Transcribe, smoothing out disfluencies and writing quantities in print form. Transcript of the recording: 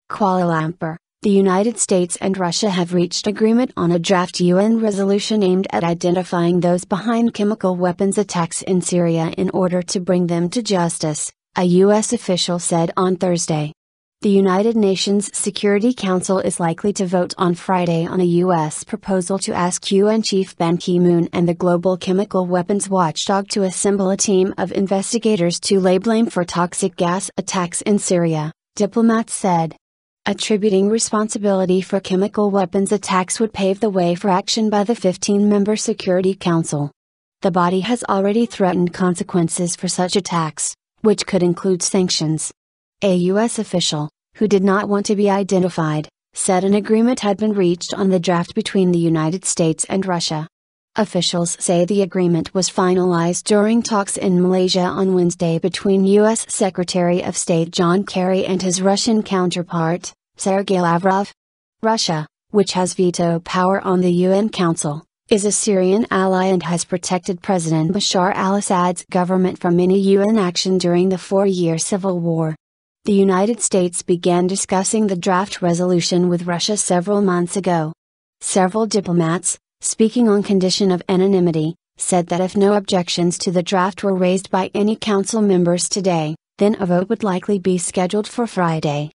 Kuala Lumpur, the United States and Russia have reached agreement on a draft UN resolution aimed at identifying those behind chemical weapons attacks in Syria in order to bring them to justice, a U.S. official said on Thursday. The United Nations Security Council is likely to vote on Friday on a U.S. proposal to ask UN Chief Ban Ki-moon and the global chemical weapons watchdog to assemble a team of investigators to lay blame for toxic gas attacks in Syria, diplomats said. Attributing responsibility for chemical weapons attacks would pave the way for action by the 15-member Security Council. The body has already threatened consequences for such attacks, which could include sanctions. A U.S. official, who did not want to be identified, said an agreement had been reached on the draft between the United States and Russia. Officials say the agreement was finalized during talks in Malaysia on Wednesday between U.S. Secretary of State John Kerry and his Russian counterpart, Sergei Lavrov. Russia, which has veto power on the UN Council, is a Syrian ally and has protected President Bashar al-Assad's government from any UN action during the 4-year civil war. The United States began discussing the draft resolution with Russia several months ago. Several diplomats, speaking on condition of anonymity, said that if no objections to the draft were raised by any council members today, then a vote would likely be scheduled for Friday.